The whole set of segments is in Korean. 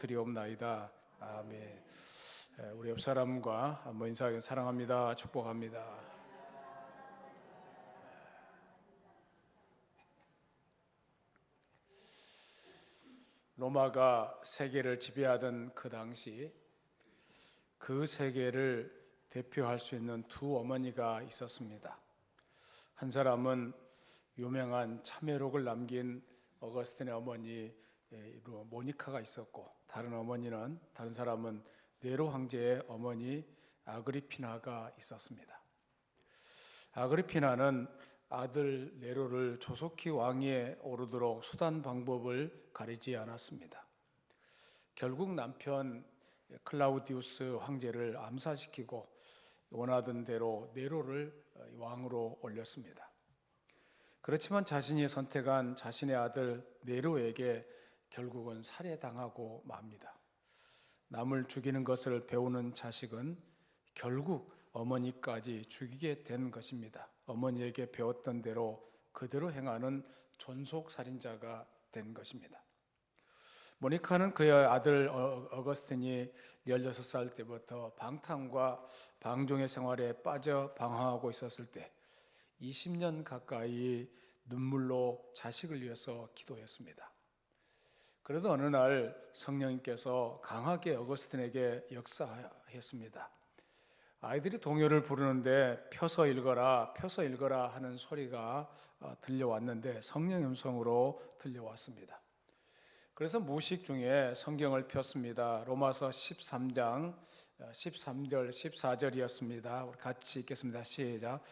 드리옵나이다. 아멘. 우리 옆 사람과 한번 인사하기 사랑합니다. 축복합니다. 로마가 세계를 지배하던 그 당시 그 세계를 대표할 수 있는 두 어머니가 있었습니다. 한 사람은 유명한 참회록을 남긴 어거스틴의 어머니 모니카가 있었고, 다른 사람은 네로 황제의 어머니 아그리피나가 있었습니다. 아그리피나는 아들 네로를 조속히 왕위에 오르도록 수단 방법을 가리지 않았습니다. 결국 남편 클라우디우스 황제를 암살시키고 원하던 대로 네로를 왕으로 올렸습니다. 그렇지만 자신이 선택한 자신의 아들 네로에게 결국은 살해당하고 맙니다. 남을 죽이는 것을 배우는 자식은 결국 어머니까지 죽이게 된 것입니다. 어머니에게 배웠던 대로 그대로 행하는 존속살인자가 된 것입니다. 모니카는 그의 아들 어거스틴이 16살 때부터 방탕과 방종의 생활에 빠져 방황하고 있었을 때 20년 가까이 눈물로 자식을 위해서 기도했습니다. 그래도 어느 날 성령님께서 강하게 어거스틴에게 역사했습니다. 아이들이 동요를 부르는데 펴서 읽어라 하는 소리가 들려왔는데 성령 음성으로 들려왔습니다. 그래서 무의식 중에 성경을 폈습니다. 로마서 13장 13절 14절이었습니다. 우리 같이 읽겠습니다. 시작.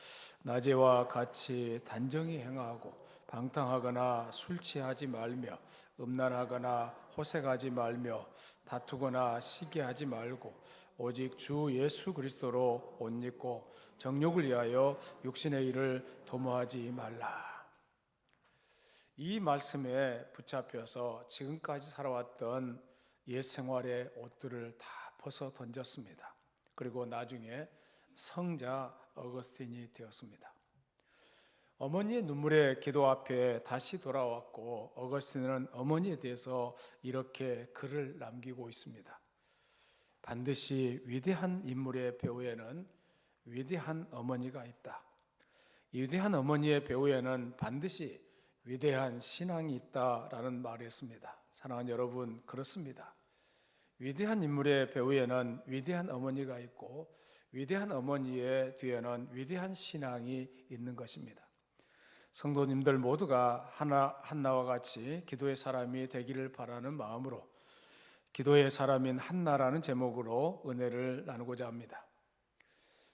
낮에와 같이 단정히 행하고 방탕하거나 술 취하지 말며 음란하거나 호색하지 말며 다투거나 시기하지 말고 오직 주 예수 그리스도로 옷 입고 정욕을 위하여 육신의 일을 도모하지 말라. 이 말씀에 붙잡혀서 지금까지 살아왔던 옛 생활의 옷들을 다 벗어 던졌습니다. 그리고 나중에 성자 어거스틴이 되었습니다. 어머니의 눈물의 기도 앞에 다시 돌아왔고, 어거스틴은 어머니에 대해서 이렇게 글을 남기고 있습니다. 반드시 위대한 인물의 배후에는 위대한 어머니가 있다. 이 위대한 어머니의 배후에는 반드시 위대한 신앙이 있다라는 말을 했습니다. 사랑하는 여러분, 그렇습니다. 위대한 인물의 배후에는 위대한 어머니가 있고, 위대한 어머니의 뒤에는 위대한 신앙이 있는 것입니다. 성도님들 모두가 한나와 같이 기도의 사람이 되기를 바라는 마음으로 기도의 사람인 한나라는 제목으로 은혜를 나누고자 합니다.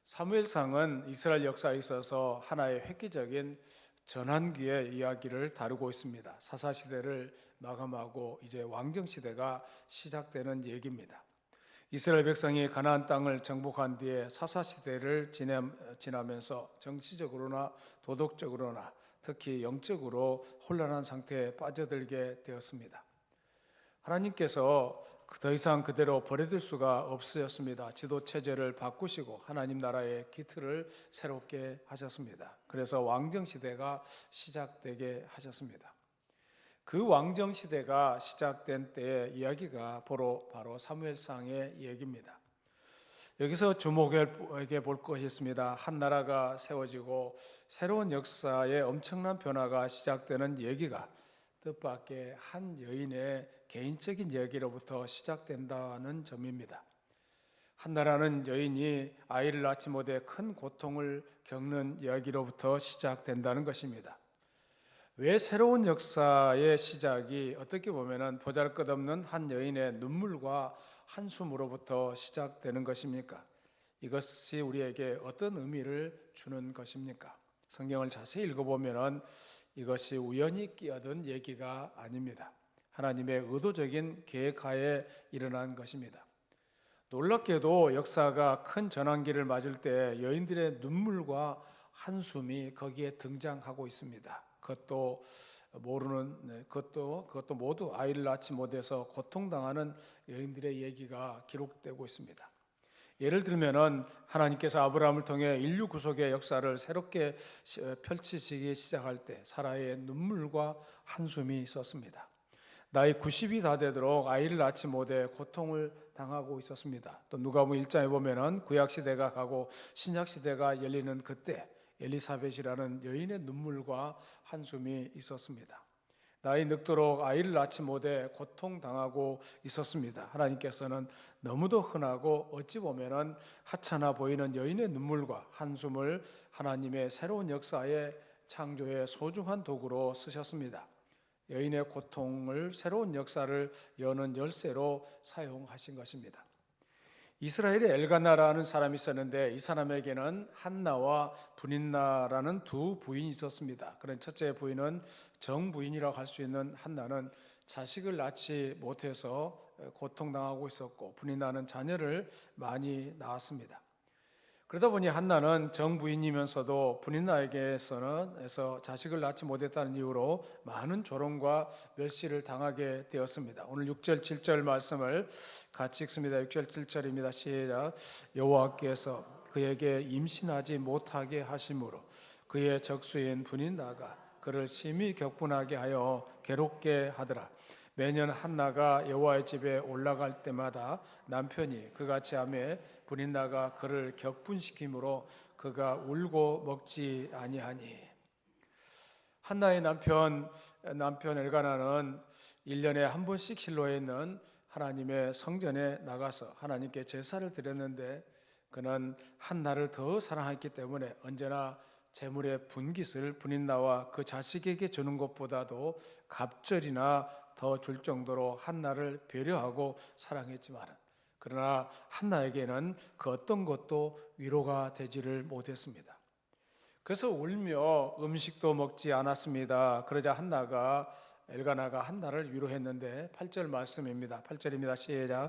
사무엘상은 이스라엘 역사에 있어서 하나의 획기적인 전환기의 이야기를 다루고 있습니다. 사사시대를 마감하고 이제 왕정시대가 시작되는 얘기입니다. 이스라엘 백성이 가나안 땅을 정복한 뒤에 사사시대를 지나면서 정치적으로나 도덕적으로나 특히 영적으로 혼란한 상태에 빠져들게 되었습니다. 하나님께서 더 이상 그대로 버려둘 수가 없으셨습니다. 지도체제를 바꾸시고 하나님 나라의 기틀을 새롭게 하셨습니다. 그래서 왕정시대가 시작되게 하셨습니다. 그 왕정시대가 시작된 때의 이야기가 바로 사무엘상의 얘기입니다. 여기서 주목해 볼 것이 있습니다. 한 나라가 세워지고 새로운 역사의 엄청난 변화가 시작되는 얘기가 뜻밖의 한 여인의 개인적인 이야기로부터 시작된다는 점입니다. 한나라는 여인이 아이를 낳지 못해 큰 고통을 겪는 이야기로부터 시작된다는 것입니다. 왜 새로운 역사의 시작이 어떻게 보면 보잘것없는 한 여인의 눈물과 한숨으로부터 시작되는 것입니까? 이것이 우리에게 어떤 의미를 주는 것입니까? 성경을 자세히 읽어보면 이것이 우연히 끼어든 얘기가 아닙니다. 하나님의 의도적인 계획하에 일어난 것입니다. 놀랍게도 역사가 큰 전환기를 맞을 때 여인들의 눈물과 한숨이 거기에 등장하고 있습니다. 그것도 모두 아이를 낳지 못해서 고통당하는 여인들의 얘기가 기록되고 있습니다. 예를 들면은 하나님께서 아브라함을 통해 인류 구속의 역사를 새롭게 펼치시기 시작할 때 사라의 눈물과 한숨이 있었습니다. 나이 90이 다 되도록 아이를 낳지 못해 고통을 당하고 있었습니다. 또 누가복음 1장에 보면은 구약 시대가 가고 신약 시대가 열리는 그때 엘리사벳이라는 여인의 눈물과 한숨이 있었습니다. 나이 늙도록 아이를 낳지 못해 고통당하고 있었습니다. 하나님께서는 너무도 흔하고 어찌 보면은 하찮아 보이는 여인의 눈물과 한숨을 하나님의 새로운 역사의 창조의 소중한 도구로 쓰셨습니다. 여인의 고통을 새로운 역사를 여는 열쇠로 사용하신 것입니다. 이스라엘에 엘가나라는 사람이 있었는데 이 사람에게는 한나와 브닌나라는 두 부인이 있었습니다. 그런 첫째 부인은 정부인이라고 할 수 있는 한나는 자식을 낳지 못해서 고통당하고 있었고, 브닌나는 자녀를 많이 낳았습니다. 그러다 보니 한나는 정부인이면서도 브닌나에게서 자식을 낳지 못했다는 이유로 많은 조롱과 멸시를 당하게 되었습니다. 오늘 6절 7절 말씀을 같이 읽습니다. 6절 7절입니다. 시작. 여호와께서 그에게 임신하지 못하게 하심으로 그의 적수인 브닌나가 그를 심히 격분하게 하여 괴롭게 하더라. 매년 한나가 여호와의 집에 올라갈 때마다 남편이 그같이 하매 브닌나가 그를 격분시키므로 그가 울고 먹지 아니하니. 한나의 남편 엘가나는 1년에 한 번씩 실로에 있는 하나님의 성전에 나가서 하나님께 제사를 드렸는데 그는 한나를 더 사랑했기 때문에 언제나 재물의 분깃을 브닌나와 그 자식에게 주는 것보다도 갑절이나 더 줄 정도로 한나를 배려하고 사랑했지만, 그러나 한나에게는 그 어떤 것도 위로가 되지를 못했습니다. 그래서 울며 음식도 먹지 않았습니다. 그러자 엘가나가 한나를 위로했는데 8절 말씀입니다. 8절입니다. 시작.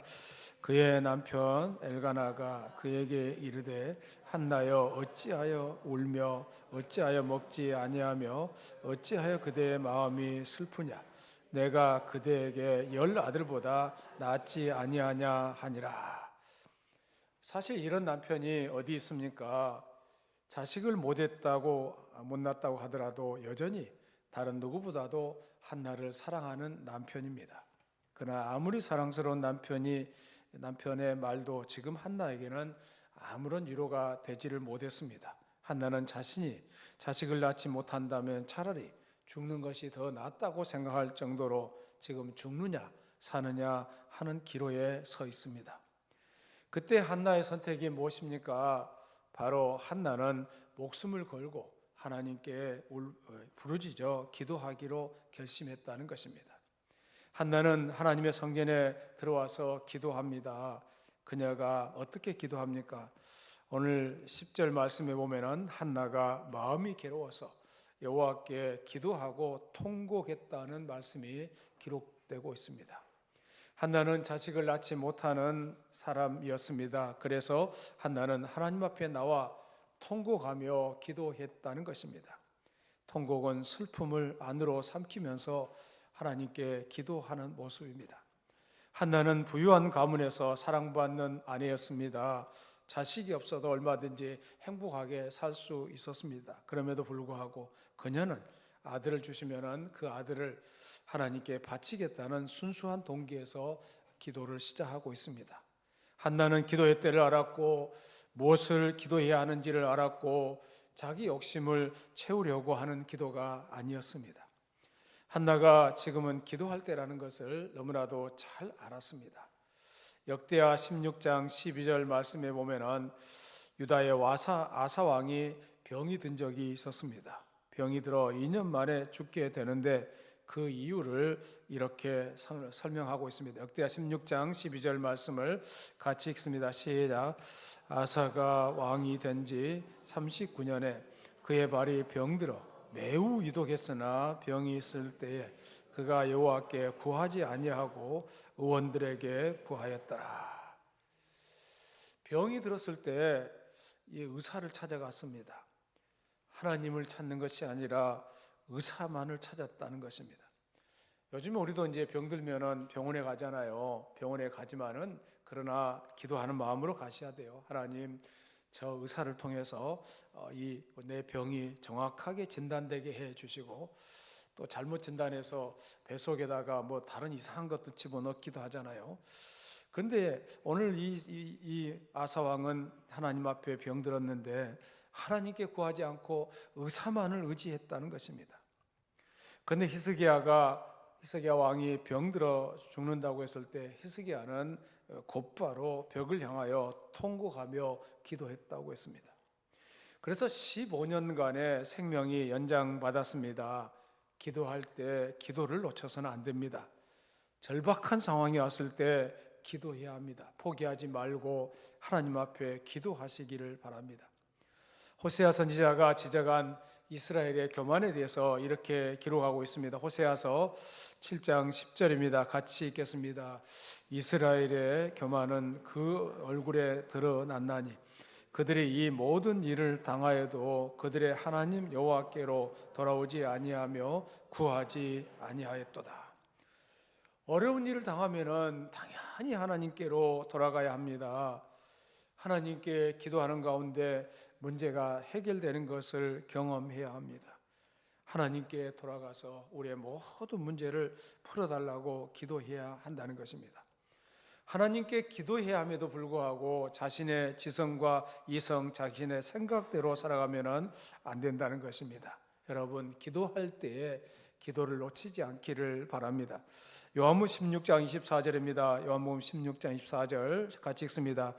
그의 남편 엘가나가 그에게 이르되 한나여 어찌하여 울며 어찌하여 먹지 아니하며 어찌하여 그대의 마음이 슬프냐. 내가 그대에게 10 아들보다 낫지 아니하냐 하니라. 사실 이런 남편이 어디 있습니까? 자식을 못 낳았다고 하더라도 여전히 다른 누구보다도 한나를 사랑하는 남편입니다. 그러나 아무리 사랑스러운 남편의 말도 지금 한나에게는 아무런 위로가 되지를 못했습니다. 한나는 자신이 자식을 낳지 못한다면 차라리 죽는 것이 더 낫다고 생각할 정도로 지금 죽느냐 사느냐 하는 기로에 서 있습니다. 그때 한나의 선택이 무엇입니까? 바로 한나는 목숨을 걸고 하나님께 부르짖어 기도하기로 결심했다는 것입니다. 한나는 하나님의 성전에 들어와서 기도합니다. 그녀가 어떻게 기도합니까? 오늘 10절 말씀에 보면은 한나가 마음이 괴로워서 여호와께 기도하고 통곡했다는 말씀이 기록되고 있습니다. 한나는 자식을 낳지 못하는 사람이었습니다. 그래서 한나는 하나님 앞에 나와 통곡하며 기도했다는 것입니다. 통곡은 슬픔을 안으로 삼키면서 하나님께 기도하는 모습입니다. 한나는 부유한 가문에서 사랑받는 아내였습니다. 자식이 없어도 얼마든지 행복하게 살 수 있었습니다. 그럼에도 불구하고 그녀는 아들을 주시면은 그 아들을 하나님께 바치겠다는 순수한 동기에서 기도를 시작하고 있습니다. 한나는 기도의 때를 알았고 무엇을 기도해야 하는지를 알았고 자기 욕심을 채우려고 하는 기도가 아니었습니다. 한나가 지금은 기도할 때라는 것을 너무나도 잘 알았습니다. 역대하 16장 12절 말씀에 보면은 유다의 아사 왕이 병이 든 적이 있었습니다. 병이 들어 2년 만에 죽게 되는데 그 이유를 이렇게 설명하고 있습니다. 역대하 16장 12절 말씀을 같이 읽습니다. 시작. 아사가 왕이 된 지 39년에 그의 발이 병들어 매우 유독했으나 병이 있을 때에 그가 여호와께 구하지 아니하고 의원들에게 구하였더라. 병이 들었을 때 이 의사를 찾아갔습니다. 하나님을 찾는 것이 아니라 의사만을 찾았다는 것입니다. 요즘 우리도 이제 병들면은 병원에 가잖아요. 병원에 가지만은 그러나 기도하는 마음으로 가셔야 돼요. 하나님, 저 의사를 통해서 내 병이 정확하게 진단되게 해 주시고 또 잘못 진단해서 뱃속에다가 뭐 다른 이상한 것도 집어넣기도 하잖아요. 그런데 오늘 이 아사 왕은 하나님 앞에 병들었는데 하나님께 구하지 않고 의사만을 의지했다는 것입니다. 그런데 히스기야 왕이 병들어 죽는다고 했을 때 히스기야는 곧바로 벽을 향하여 통곡하며 기도했다고 했습니다. 그래서 15년간의 생명이 연장받았습니다. 기도할 때 기도를 놓쳐서는 안 됩니다. 절박한 상황이 왔을 때 기도해야 합니다. 포기하지 말고 하나님 앞에 기도하시기를 바랍니다. 호세아 선지자가 지적한 이스라엘의 교만에 대해서 이렇게 기록하고 있습니다. 호세아서 7장 10절입니다. 같이 읽겠습니다. 이스라엘의 교만은 그 얼굴에 드러났나니 그들이 이 모든 일을 당하여도 그들의 하나님 여호와께로 돌아오지 아니하며 구하지 아니하였도다. 어려운 일을 당하면은 당연히 하나님께로 돌아가야 합니다. 하나님께 기도하는 가운데 문제가 해결되는 것을 경험해야 합니다. 하나님께 돌아가서 우리의 모든 문제를 풀어달라고 기도해야 한다는 것입니다. 하나님께 기도해야 함에도 불구하고 자신의 지성과 이성, 자신의 생각대로 살아가면 안 된다는 것입니다. 여러분, 기도할 때에 기도를 놓치지 않기를 바랍니다. 요한복음 16장 24절입니다. 요한복음 16장 24절 같이 읽습니다.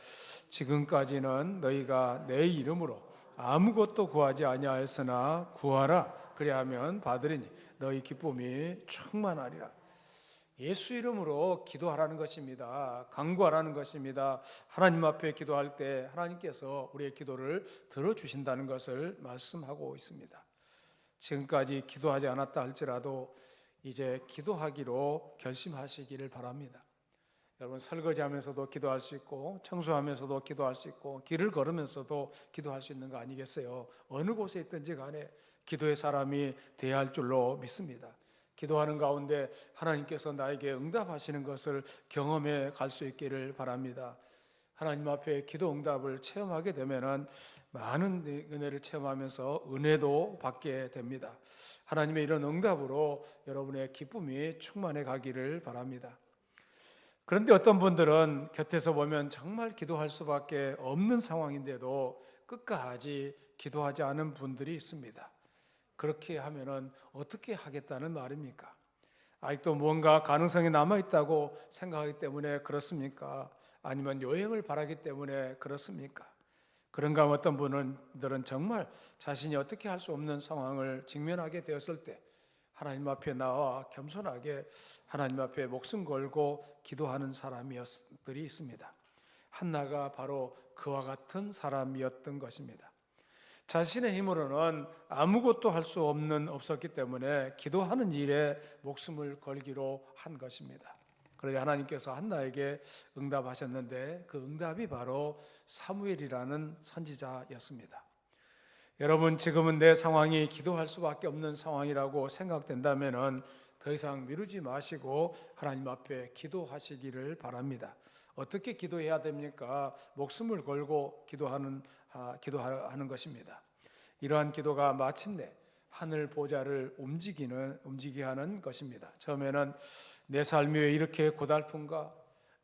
지금까지는 너희가 내 이름으로 아무것도 구하지 아니하였으나 구하라 그리하면 받으리니 너희 기쁨이 충만하리라. 예수 이름으로 기도하라는 것입니다. 간구하라는 것입니다. 하나님 앞에 기도할 때 하나님께서 우리의 기도를 들어주신다는 것을 말씀하고 있습니다. 지금까지 기도하지 않았다 할지라도 이제 기도하기로 결심하시기를 바랍니다. 여러분, 설거지하면서도 기도할 수 있고 청소하면서도 기도할 수 있고 길을 걸으면서도 기도할 수 있는 거 아니겠어요? 어느 곳에 있든지 간에 기도의 사람이 돼야 할 줄로 믿습니다. 기도하는 가운데 하나님께서 나에게 응답하시는 것을 경험해 갈 수 있기를 바랍니다. 하나님 앞에 기도 응답을 체험하게 되면은 많은 은혜를 체험하면서 은혜도 받게 됩니다. 하나님의 이런 응답으로 여러분의 기쁨이 충만해 가기를 바랍니다. 그런데 어떤 분들은 곁에서 보면 정말 기도할 수밖에 없는 상황인데도 끝까지 기도하지 않은 분들이 있습니다. 그렇게 하면은 어떻게 하겠다는 말입니까? 아직도 무언가 가능성이 남아있다고 생각하기 때문에 그렇습니까? 아니면 여행을 바라기 때문에 그렇습니까? 그런가 하면 어떤 분들은 정말 자신이 어떻게 할 수 없는 상황을 직면하게 되었을 때 하나님 앞에 나와 겸손하게 하나님 앞에 목숨 걸고 기도하는 사람들이 있습니다. 한나가 바로 그와 같은 사람이었던 것입니다. 자신의 힘으로는 아무것도 할 수 없었기 때문에 기도하는 일에 목숨을 걸기로 한 것입니다. 그러자 하나님께서 한나에게 응답하셨는데 그 응답이 바로 사무엘이라는 선지자였습니다. 여러분, 지금은 내 상황이 기도할 수밖에 없는 상황이라고 생각된다면 더 이상 미루지 마시고 하나님 앞에 기도하시기를 바랍니다. 어떻게 기도해야 됩니까? 목숨을 걸고 기도하는 것입니다. 이러한 기도가 마침내 하늘 보좌를 움직이게 하는 것입니다. 처음에는 내 삶이 왜 이렇게 고달픈가?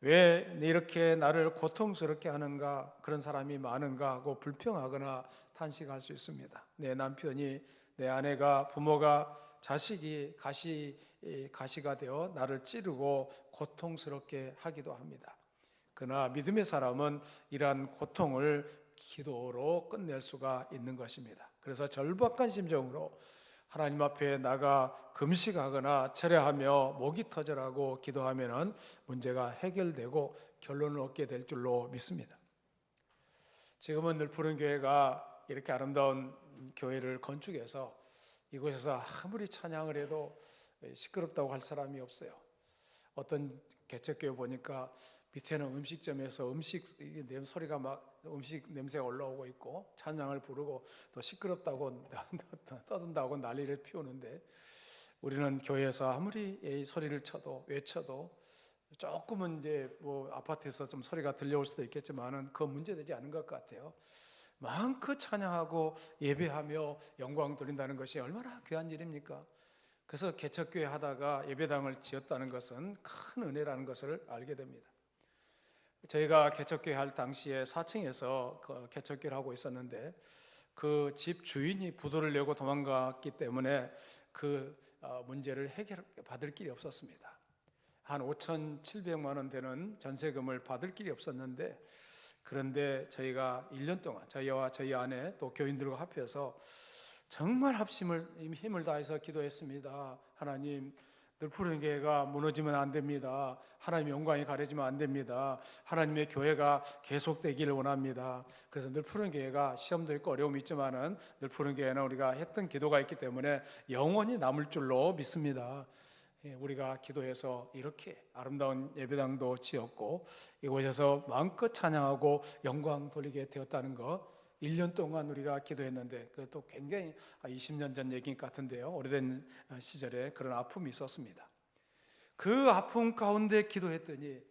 왜 이렇게 나를 고통스럽게 하는가? 그런 사람이 많은가 하고 불평하거나 탄식할 수 있습니다. 내 남편이, 내 아내가, 부모가, 자식이 가시가 되어 나를 찌르고 고통스럽게 하기도 합니다. 그러나 믿음의 사람은 이러한 고통을 기도로 끝낼 수가 있는 것입니다. 그래서 절박한 심정으로 하나님 앞에 나가 금식하거나 철야하며 목이 터져라고 기도하면 문제가 해결되고 결론을 얻게 될 줄로 믿습니다. 지금은 늘 푸른 교회가 이렇게 아름다운 교회를 건축해서 이곳에서 아무리 찬양을 해도 시끄럽다고 할 사람이 없어요. 어떤 개척교회 보니까 밑에는 음식점에서 음식 냄새가 올라오고 있고 찬양을 부르고 또 시끄럽다고 떠든다고 난리를 피우는데 우리는 교회에서 아무리 소리를 쳐도 외쳐도 조금은 이제 뭐 아파트에서 좀 소리가 들려올 수도 있겠지만은 그 문제되지 않은 것 같아요. 마음껏 찬양하고 예배하며 영광 돌린다는 것이 얼마나 귀한 일입니까? 그래서 개척교회 하다가 예배당을 지었다는 것은 큰 은혜라는 것을 알게 됩니다. 저희가 개척교회 할 당시에 4층에서 그 개척교회를 하고 있었는데 그 집 주인이 부도를 내고 도망갔기 때문에 그 문제를 해결받을 길이 없었습니다. 한 5,700만 원 되는 전세금을 받을 길이 없었는데, 그런데 저희가 1년 동안 저희와 저희 아내 또 교인들과 합해서 정말 힘을 다해서 기도했습니다. 하나님, 늘 푸른 교회가 무너지면 안 됩니다. 하나님의 영광이 가려지면 안 됩니다. 하나님의 교회가 계속되기를 원합니다. 그래서 늘 푸른 교회가 시험도 있고 어려움이 있지만은 늘 푸른 교회는 우리가 했던 기도가 있기 때문에 영원히 남을 줄로 믿습니다. 우리가 기도해서 이렇게 아름다운 예배당도 지었고 이곳에서 마음껏 찬양하고 영광 돌리게 되었다는 것, 1년 동안 우리가 기도했는데 그것도 굉장히 20년 전 얘기 같은데요, 오래된 시절에 그런 아픔이 있었습니다. 그 아픔 가운데 기도했더니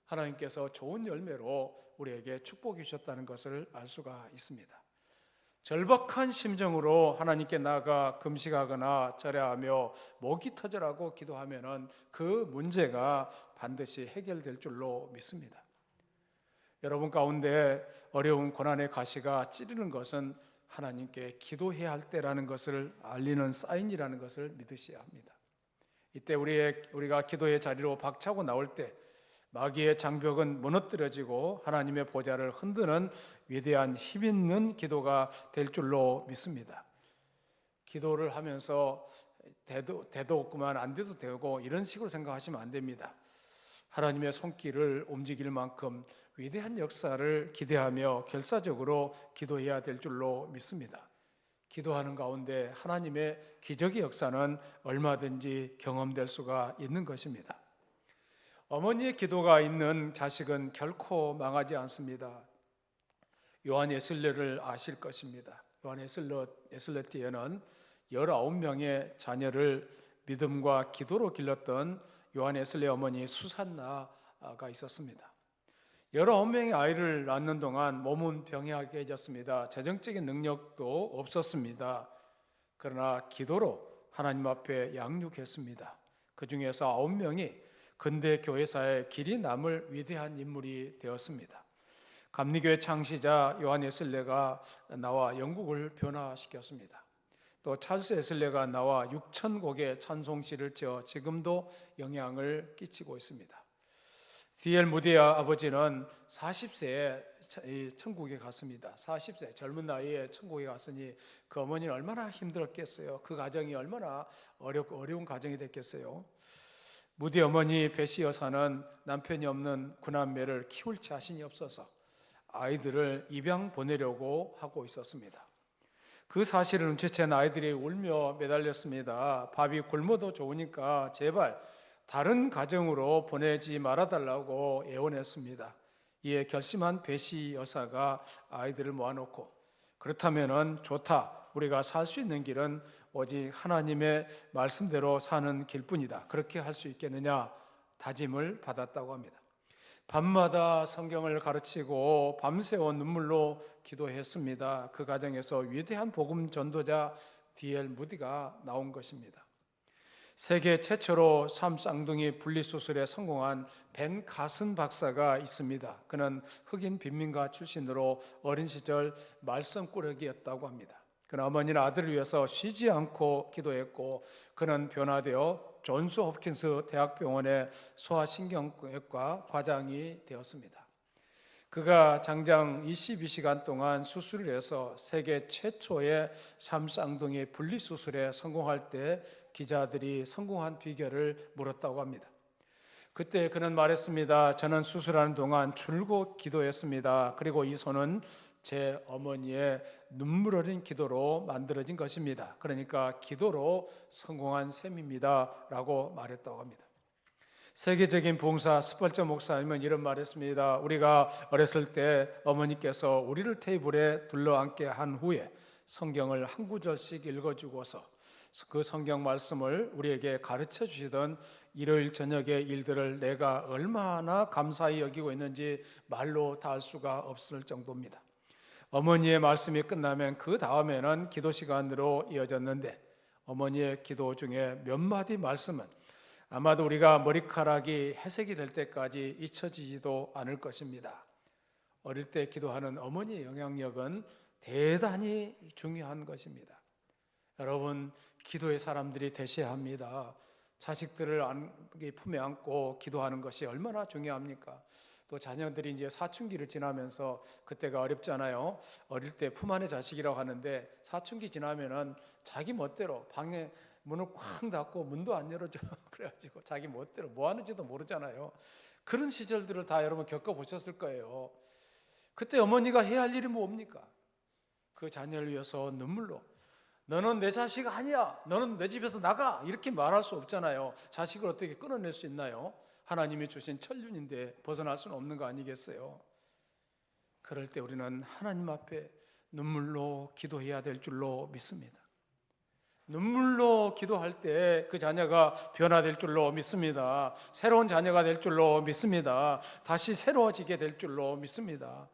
하나님께서 좋은 열매로 우리에게 축복해 주셨다는 것을 알 수가 있습니다. 절박한 심정으로 하나님께 나아가 금식하거나 절야하며 목이 터져라고 기도하면은 그 문제가 반드시 해결될 줄로 믿습니다. 여러분 가운데 어려운 고난의 가시가 찌르는 것은 하나님께 기도해야 할 때라는 것을 알리는 사인이라는 것을 믿으셔야 합니다. 이때 우리가 기도의 자리로 박차고 나올 때 마귀의 장벽은 무너뜨려지고 하나님의 보좌를 흔드는 위대한 힘 있는 기도가 될 줄로 믿습니다. 기도를 하면서 돼도 없구만, 안 돼도 되고 이런 식으로 생각하시면 안 됩니다. 하나님의 손길을 움직일 만큼 위대한 역사를 기대하며 결사적으로 기도해야 될 줄로 믿습니다. 기도하는 가운데 하나님의 기적의 역사는 얼마든지 경험될 수가 있는 것입니다. 어머니의 기도가 있는 자식은 결코 망하지 않습니다. 요한 예슬레를 아실 것입니다. 요한 예슬레티에는 19명의 자녀를 믿음과 기도로 길렀던 요한 예슬레 어머니 수산나가 있었습니다. 19명의 아이를 낳는 동안 몸은 병약해졌습니다. 재정적인 능력도 없었습니다. 그러나 기도로 하나님 앞에 양육했습니다. 그 중에서 9명이 근대 교회사에 길이 남을 위대한 인물이 되었습니다. 감리교회 창시자 요한 예슬레가 나와 영국을 변화시켰습니다. 또 찰스 예슬레가 나와 6,000곡의 찬송시를 지어 지금도 영향을 끼치고 있습니다. D.L. 무디의 아버지는 40세에 천국에 갔습니다. 40세 젊은 나이에 천국에 갔으니 그 어머니는 얼마나 힘들었겠어요. 그 가정이 얼마나 어려운 가정이 됐겠어요. 무디 어머니 베시 여사는 남편이 없는 구남매를 키울 자신이 없어서 아이들을 입양 보내려고 하고 있었습니다. 그 사실을 눈치챈 아이들이 울며 매달렸습니다. 밥이 굶어도 좋으니까 제발 다른 가정으로 보내지 말아달라고 애원했습니다. 이에 결심한 베시 여사가 아이들을 모아놓고 그렇다면은 좋다, 우리가 살 수 있는 길은 오직 하나님의 말씀대로 사는 길뿐이다, 그렇게 할 수 있겠느냐 다짐을 받았다고 합니다. 밤마다 성경을 가르치고 밤새워 눈물로 기도했습니다. 그 과정에서 위대한 복음 전도자 D.L. 무디가 나온 것입니다. 세계 최초로 삶 쌍둥이 분리수술에 성공한 벤 카슨 박사가 있습니다. 그는 흑인 빈민가 출신으로 어린 시절 말썽꾸러기였다고 합니다. 그는 어머니는 아들을 위해서 쉬지 않고 기도했고 그는 변화되어 존스 홉킨스 대학병원의 소아신경외과 과장이 되었습니다. 그가 장장 22시간 동안 수술을 해서 세계 최초의 삼쌍둥이 분리수술에 성공할 때 기자들이 성공한 비결을 물었다고 합니다. 그때 그는 말했습니다. 저는 수술하는 동안 줄곧 기도했습니다. 그리고 이 손은 제 어머니의 눈물 어린 기도로 만들어진 것입니다. 그러니까 기도로 성공한 셈입니다 라고 말했다고 합니다. 세계적인 부흥사 스펄저 목사님은 이런 말했습니다. 우리가 어렸을 때 어머니께서 우리를 테이블에 둘러앉게 한 후에 성경을 한 구절씩 읽어주고서 그 성경 말씀을 우리에게 가르쳐 주시던 일요일 저녁의 일들을 내가 얼마나 감사히 여기고 있는지 말로 다 할 수가 없을 정도입니다. 어머니의 말씀이 끝나면 그 다음에는 기도 시간으로 이어졌는데 어머니의 기도 중에 몇 마디 말씀은 아마도 우리가 머리카락이 회색이 될 때까지 잊혀지지도 않을 것입니다. 어릴 때 기도하는 어머니의 영향력은 대단히 중요한 것입니다. 여러분, 기도의 사람들이 되셔야 합니다. 자식들을 품에 안고 기도하는 것이 얼마나 중요합니까? 또 자녀들이 이제 사춘기를 지나면서 그때가 어렵잖아요. 어릴 때 품 안의 자식이라고 하는데 사춘기 지나면은 자기 멋대로 방에 문을 쾅 닫고 문도 안 열어줘. 그래가지고 자기 멋대로 뭐 하는지도 모르잖아요. 그런 시절들을 다 여러분 겪어보셨을 거예요. 그때 어머니가 해야 할 일이 뭡니까? 그 자녀를 위해서 눈물로 너는 내 자식 아니야. 너는 내 집에서 나가. 이렇게 말할 수 없잖아요. 자식을 어떻게 끊어낼 수 있나요? 하나님이 주신 천륜인데 벗어날 수는 없는 거 아니겠어요? 그럴 때 우리는 하나님 앞에 눈물로 기도해야 될 줄로 믿습니다. 눈물로 기도할 때 그 자녀가 변화될 줄로 믿습니다. 새로운 자녀가 될 줄로 믿습니다. 다시 새로워지게 될 줄로 믿습니다.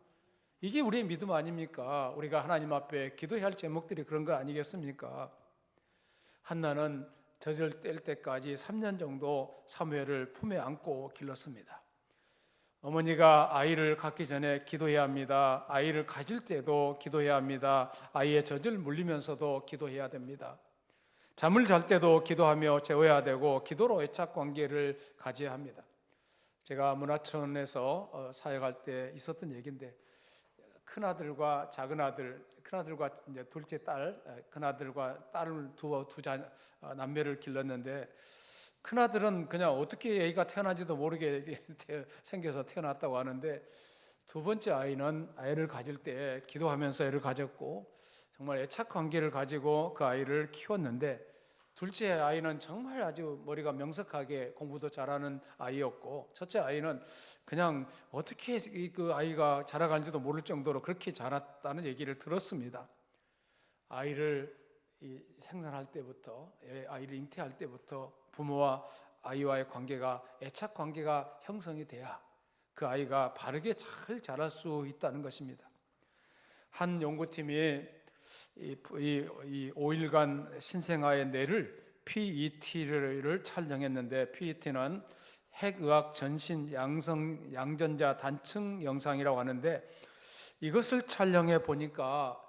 이게 우리의 믿음 아닙니까? 우리가 하나님 앞에 기도해야 할 제목들이 그런 거 아니겠습니까? 한나는 젖을 뗄 때까지 3년 정도 사무엘을 품에 안고 길렀습니다. 어머니가 아이를 갖기 전에 기도해야 합니다. 아이를 가질 때도 기도해야 합니다. 아이의 젖을 물리면서도 기도해야 됩니다. 잠을 잘 때도 기도하며 재워야 되고 기도로 애착 관계를 가져야 합니다. 제가 문화촌에서 사역할 때 있었던 얘기인데 큰아들과 작은아들, 큰아들과 이제 둘째 딸, 큰아들과 딸을 두 남매를 길렀는데 큰아들은 그냥 어떻게 애가 태어난지도 모르게 생겨서 태어났다고 하는데 두 번째 아이는 아이를 가질 때 기도하면서 애를 가졌고 정말 애착 관계를 가지고 그 아이를 키웠는데 둘째 아이는 정말 아주 머리가 명석하게 공부도 잘하는 아이였고 첫째 아이는 그냥 어떻게 그 아이가 자라간지도 모를 정도로 그렇게 자랐다는 얘기를 들었습니다. 아이를 생산할 때부터 아이를 잉태할 때부터 부모와 아이와의 관계가 애착 관계가 형성이 돼야 그 아이가 바르게 잘 자랄 수 있다는 것입니다. 한 연구팀이 이 5일간 신생아의 뇌를 PET를 촬영했는데 PET는 핵의학 전신 양전자 단층 영상이라고 하는데 이것을 촬영해 보니까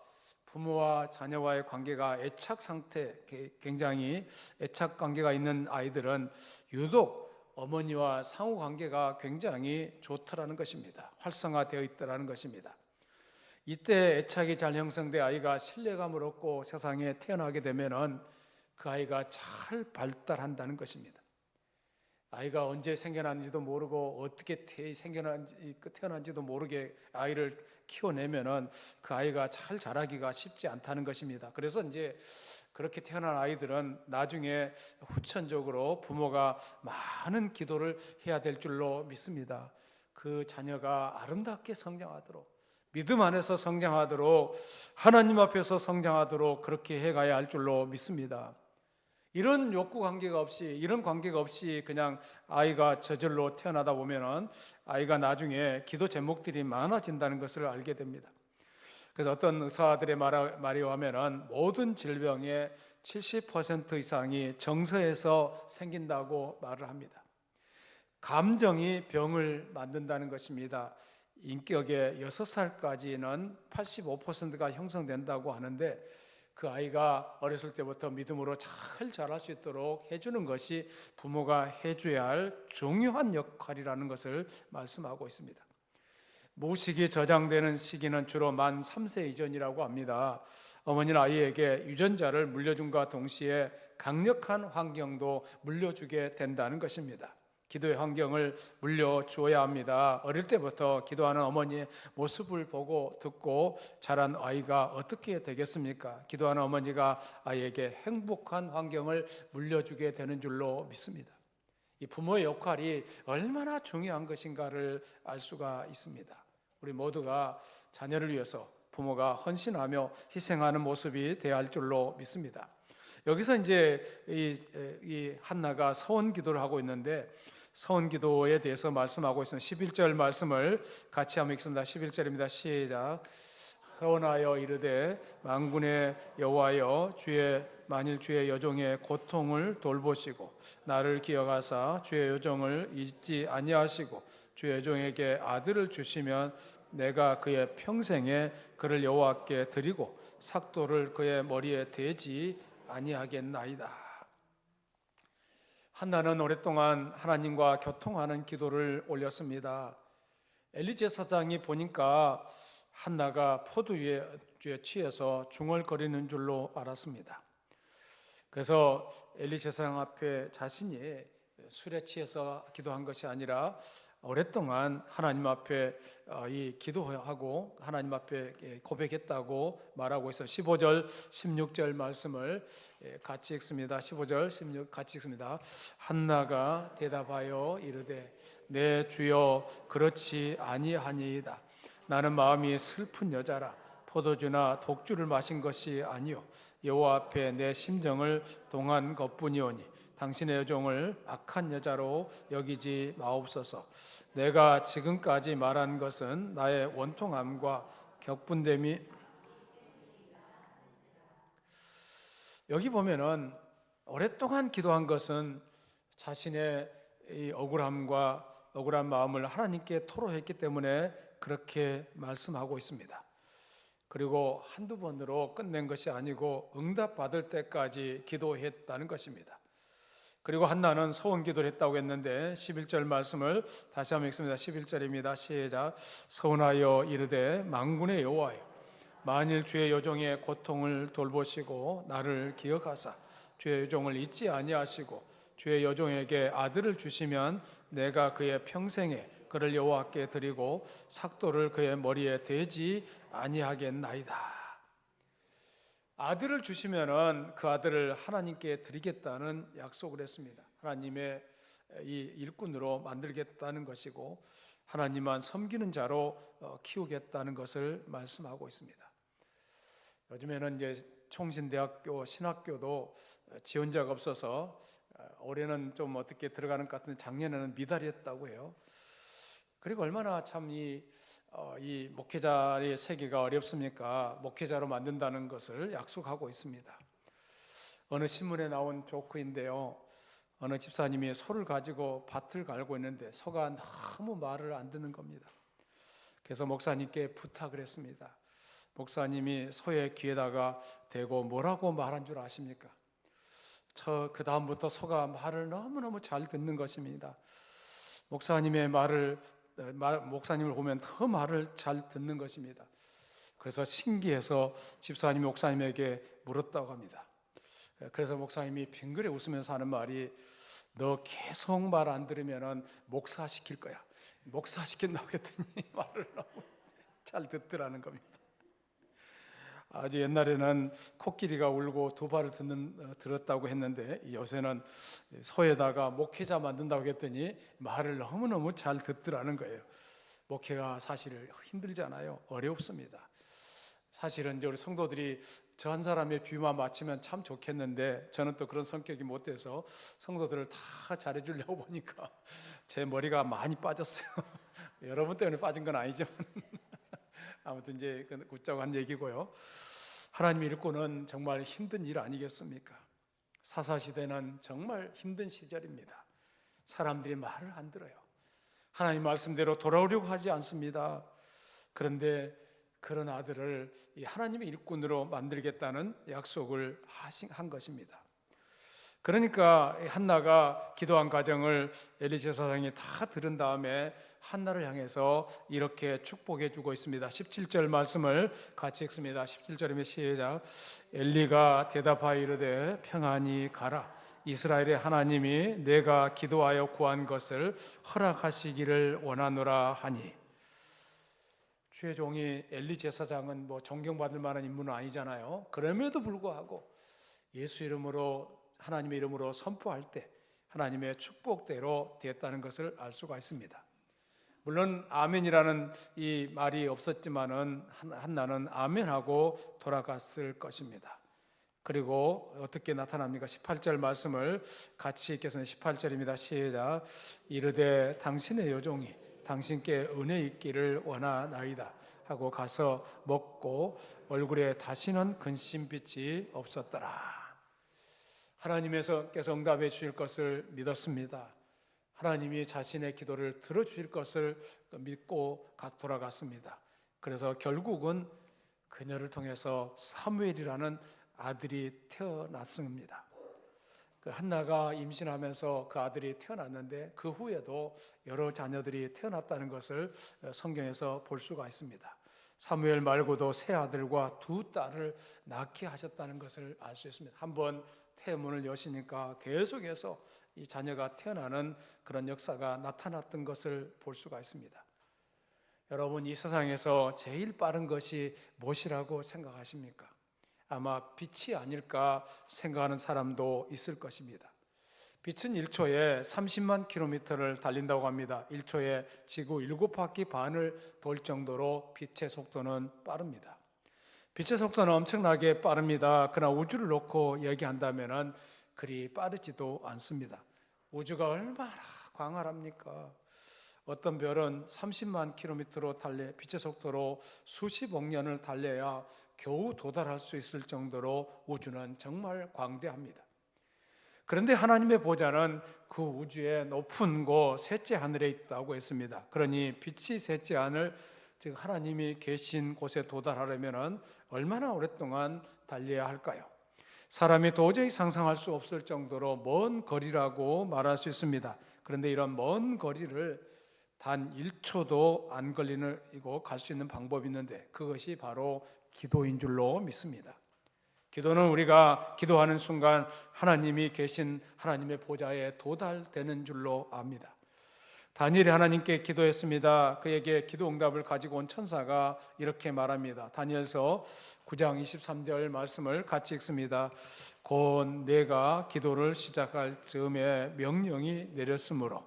부모와 자녀와의 관계가 애착 상태, 굉장히 애착 관계가 있는 아이들은 유독 어머니와 상호 관계가 굉장히 좋더라는 것입니다. 활성화되어 있더라는 것입니다. 이때 애착이 잘 형성돼 아이가 신뢰감을 얻고 세상에 태어나게 되면은 그 아이가 잘 발달한다는 것입니다. 아이가 언제 생겨났는지도 모르고 어떻게 태어난지도 모르게 아이를 키워내면은 그 아이가 잘 자라기가 쉽지 않다는 것입니다. 그래서 이제 그렇게 태어난 아이들은 나중에 후천적으로 부모가 많은 기도를 해야 될 줄로 믿습니다. 그 자녀가 아름답게 성장하도록 믿음 안에서 성장하도록 하나님 앞에서 성장하도록 그렇게 해가야 할 줄로 믿습니다. 이런 욕구 관계가 없이 이런 관계가 없이 그냥 아이가 저절로 태어나다 보면은 아이가 나중에 기도 제목들이 많아진다는 것을 알게 됩니다. 그래서 어떤 의사들의 말에 의하면은 모든 질병의 70% 이상이 정서에서 생긴다고 말을 합니다. 감정이 병을 만든다는 것입니다. 인격의 6살까지는 85%가 형성된다고 하는데 그 아이가 어렸을 때부터 믿음으로 잘 자랄 수 있도록 해주는 것이 부모가 해줘야 할 중요한 역할이라는 것을 말씀하고 있습니다. 모식이 저장되는 시기는 주로 만 3세 이전이라고 합니다. 어머니는 아이에게 유전자를 물려준과 동시에 강력한 환경도 물려주게 된다는 것입니다. 기도의 환경을 물려주어야 합니다. 어릴 때부터 기도하는 어머니의 모습을 보고 듣고 자란 아이가 어떻게 되겠습니까? 기도하는 어머니가 아이에게 행복한 환경을 물려주게 되는 줄로 믿습니다. 이 부모의 역할이 얼마나 중요한 것인가를 알 수가 있습니다. 우리 모두가 자녀를 위해서 부모가 헌신하며 희생하는 모습이 되어야 할 줄로 믿습니다. 여기서 이제 이 한나가 서원 기도를 하고 있는데 서원 기도에 대해서 말씀하고 있습니다. 11절 말씀을 같이 한번 읽습니다. 11절입니다. 시작. 서원하여 이르되 만군의 여호와여 만일 주의 여종의 고통을 돌보시고 나를 기억하사 주의 여종을 잊지 아니하시고 주의 여종에게 아들을 주시면 내가 그의 평생에 그를 여호와께 드리고 삭도를 그의 머리에 대지 아니하겠나이다. 한나는 오랫동안 하나님과 교통하는 기도를 올렸습니다. 엘리 제사장이 보니까 한나가 포도주에 취해서 중얼거리는 줄로 알았습니다. 그래서 엘리 제사장 앞에 자신이 술에 취해서 기도한 것이 아니라 오랫동안 하나님 앞에 이 기도하고 하나님 앞에 고백했다고 말하고 있어요. 15절, 16절 말씀을 같이 읽습니다. 15절, 16 같이 읽습니다. 한나가 대답하여 이르되 내 주여 그렇지 아니하니이다. 나는 마음이 슬픈 여자라 포도주나 독주를 마신 것이 아니요 여호와 앞에 내 심정을 동한 것뿐이오니 당신의 여종을 악한 여자로 여기지 마옵소서. 내가 지금까지 말한 것은 나의 원통함과 격분됨이 여기 보면은 오랫동안 기도한 것은 자신의 이 억울한 마음을 하나님께 토로했기 때문에 그렇게 말씀하고 있습니다. 그리고 한두 번으로 끝낸 것이 아니고 응답받을 때까지 기도했다는 것입니다. 그리고 한나는 소원 기도를 했다고 했는데 11절 말씀을 다시 한번 읽습니다. 11절입니다. 시작. 소원하여 이르되 만군의 여호와여 만일 주의 여종의 고통을 돌보시고 나를 기억하사 주의 여종을 잊지 아니하시고 주의 여종에게 아들을 주시면 내가 그의 평생에 그를 여호와께 드리고 삭도를 그의 머리에 대지 아니하겠나이다. 아들을 주시면은 그 아들을 하나님께 드리겠다는 약속을 했습니다. 하나님의 이 일꾼으로 만들겠다는 것이고 하나님만 섬기는 자로 키우겠다는 것을 말씀하고 있습니다. 요즘에는 이제 총신대학교 신학교도 지원자가 없어서 올해는 좀 어떻게 들어가는 것 같은데 작년에는 미달했다고 해요. 그리고 얼마나 참 이 목회자의 세계가 어렵습니까? 목회자로 만든다는 것을 약속하고 있습니다. 어느 신문에 나온 조크인데요. 어느 집사님이 소를 가지고 밭을 갈고 있는데 소가 너무 말을 안 듣는 겁니다. 그래서 목사님께 부탁을 했습니다. 목사님이 소의 귀에다가 대고 뭐라고 말한 줄 아십니까? 그 다음부터 소가 말을 너무너무 잘 듣는 것입니다. 목사님을 보면 더 말을 잘 듣는 것입니다. 그래서 신기해서 집사님이 목사님에게 물었다고 합니다. 그래서 목사님이 빙그레 웃으면서 하는 말이 너 계속 말 안 들으면 목사시킬 거야. 목사시킨다고 했더니 말을 너무 잘 듣더라는 겁니다. 아주 옛날에는 코끼리가 울고 두 발을 들었다고 했는데 요새는 소에다가 목회자 만든다고 했더니 말을 너무너무 잘 듣더라는 거예요. 목회가 사실 힘들잖아요. 어렵습니다. 사실은 이제 우리 성도들이 저 한 사람의 비유만 맞추면 참 좋겠는데 저는 또 그런 성격이 못 돼서 성도들을 다 잘해주려고 보니까 제 머리가 많이 빠졌어요. 여러분 때문에 빠진 건 아니지만 아무튼 이제 웃자고 한 얘기고요. 하나님의 일꾼은 정말 힘든 일 아니겠습니까? 사사시대는 정말 힘든 시절입니다. 사람들이 말을 안 들어요. 하나님 말씀대로 돌아오려고 하지 않습니다. 그런데 그런 아들을 이 하나님의 일꾼으로 만들겠다는 약속을 한 것입니다. 그러니까 한나가 기도한 과정을 엘리 제사장이 다 들은 다음에 한나를 향해서 이렇게 축복해 주고 있습니다. 17절 말씀을 같이 읽습니다. 17절이면 시작. 엘리가 대답하여 이르되 평안히 가라. 이스라엘의 하나님이 내가 기도하여 구한 것을 허락하시기를 원하노라 하니. 주의 종이 엘리 제사장은 뭐 존경받을 만한 인물은 아니잖아요. 그럼에도 불구하고 예수 이름으로 하나님의 이름으로 선포할 때 하나님의 축복대로 됐다는 것을 알 수가 있습니다. 물론 아멘이라는 이 말이 없었지만은 한나는 아멘하고 돌아갔을 것입니다. 그리고 어떻게 나타납니까? 18절 말씀을 같이 읽겠습니다. 18절입니다. 시작. 이르되 당신의 여종이 당신께 은혜 있기를 원하나이다. 하고 가서 먹고 얼굴에 다시는 근심빛이 없었더라. 하나님께서 응답해 주실 것을 믿었습니다. 하나님이 자신의 기도를 들어주실 것을 믿고 돌아갔습니다. 그래서 결국은 그녀를 통해서 사무엘이라는 아들이 태어났습니다. 그 한나가 임신하면서 그 아들이 태어났는데 그 후에도 여러 자녀들이 태어났다는 것을 성경에서 볼 수가 있습니다. 사무엘 말고도 세 아들과 두 딸을 낳게 하셨다는 것을 알 수 있습니다. 한번 태문을 여시니까 계속해서 이 자녀가 태어나는 그런 역사가 나타났던 것을 볼 수가 있습니다. 여러분, 이 세상에서 제일 빠른 것이 무엇이라고 생각하십니까? 아마 빛이 아닐까 생각하는 사람도 있을 것입니다. 빛은 1초에 30만 킬로미터를 달린다고 합니다. 1초에 지구 7바퀴 반을 돌 정도로 빛의 속도는 빠릅니다. 빛의 속도는 엄청나게 빠릅니다. 그러나 우주를 놓고 얘기한다면 그리 빠르지도 않습니다. 우주가 얼마나 광활합니까? 어떤 별은 30만 킬로미터로 달려 빛의 속도로 수십억 년을 달려야 겨우 도달할 수 있을 정도로 우주는 정말 광대합니다. 그런데 하나님의 보좌는 그 우주의 높은 곳 셋째 하늘에 있다고 했습니다. 그러니 빛이 셋째 하늘, 즉 하나님이 계신 곳에 도달하려면 얼마나 오랫동안 달려야 할까요? 사람이 도저히 상상할 수 없을 정도로 먼 거리라고 말할 수 있습니다. 그런데 이런 먼 거리를 단 1초도 안 걸리는 이고 갈 수 있는 방법이 있는데 그것이 바로 기도인 줄로 믿습니다. 기도는 우리가 기도하는 순간 하나님이 계신 하나님의 보좌에 도달되는 줄로 압니다. 다니엘이 하나님께 기도했습니다. 그에게 기도 응답을 가지고 온 천사가 이렇게 말합니다. 다니엘서 9장 23절 말씀을 같이 읽습니다. 곧 내가 기도를 시작할 즈음에 명령이 내렸으므로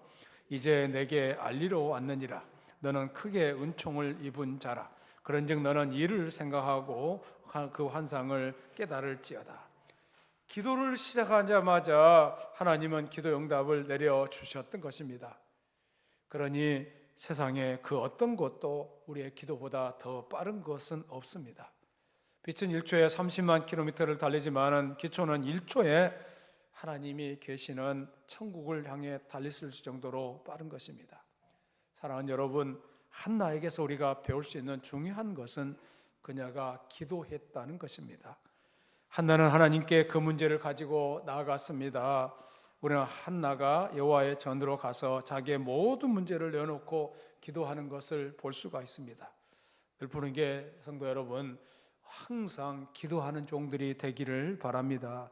이제 내게 알리러 왔느니라. 너는 크게 은총을 입은 자라. 그런즉 너는 이를 생각하고 그 환상을 깨달을지어다. 기도를 시작하자마자 하나님은 기도 응답을 내려주셨던 것입니다. 그러니 세상에 그 어떤 것도 우리의 기도보다 더 빠른 것은 없습니다. 빛은 1초에 30만 킬로미터를 달리지만 기초는 1초에 하나님이 계시는 천국을 향해 달릴 수 있을 정도로 빠른 것입니다. 사랑하는 여러분, 한나에게서 우리가 배울 수 있는 중요한 것은 그녀가 기도했다는 것입니다. 한나는 하나님께 그 문제를 가지고 나아갔습니다. 우리는 한나가 여호와의 전으로 가서 자기의 모든 문제를 내어놓고 기도하는 것을 볼 수가 있습니다. 늘 부르는 게 성도 여러분, 항상 기도하는 종들이 되기를 바랍니다.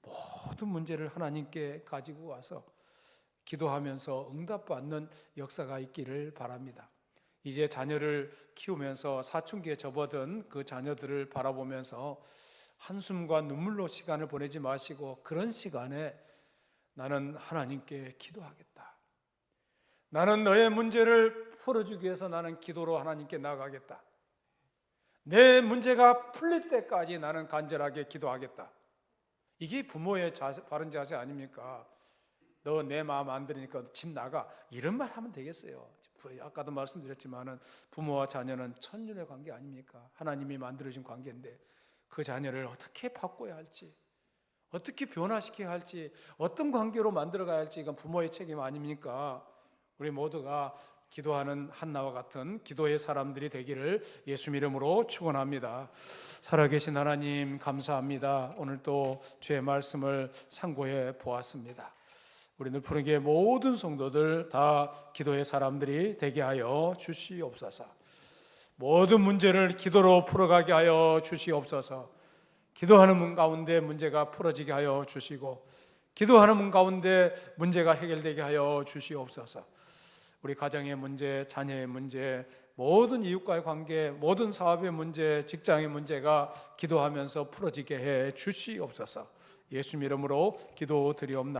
모든 문제를 하나님께 가지고 와서 기도하면서 응답받는 역사가 있기를 바랍니다. 이제 자녀를 키우면서 사춘기에 접어든 그 자녀들을 바라보면서 한숨과 눈물로 시간을 보내지 마시고 그런 시간에 나는 하나님께 기도하겠다. 나는 너의 문제를 풀어주기 위해서 나는 기도로 하나님께 나가겠다. 내 문제가 풀릴 때까지 나는 간절하게 기도하겠다. 이게 부모의 바른 자세 아닙니까? 너 내 마음 안 들으니까 집 나가. 이런 말 하면 되겠어요. 아까도 말씀드렸지만 부모와 자녀는 천년의 관계 아닙니까? 하나님이 만들어준 관계인데 그 자녀를 어떻게 바꿔야 할지, 어떻게 변화시켜야 할지, 어떤 관계로 만들어가야 할지 이건 부모의 책임 아닙니까? 우리 모두가 기도하는 한나와 같은 기도의 사람들이 되기를 예수 이름으로 축원합니다. 살아계신 하나님 감사합니다. 오늘 또 주의 말씀을 상고해 보았습니다. 우리는 푸르게 모든 성도들 다 기도의 사람들이 되게 하여 주시옵소서. 모든 문제를 기도로 풀어가게 하여 주시옵소서. 기도하는 문 가운데 문제가 풀어지게 하여 주시고 기도하는 문 가운데 문제가 해결되게 하여 주시옵소서. 우리 가정의 문제, 자녀의 문제, 모든 이웃과의 관계, 모든 사업의 문제, 직장의 문제가 기도하면서 풀어지게 해 주시옵소서. 예수 이름으로 기도드리옵나이다.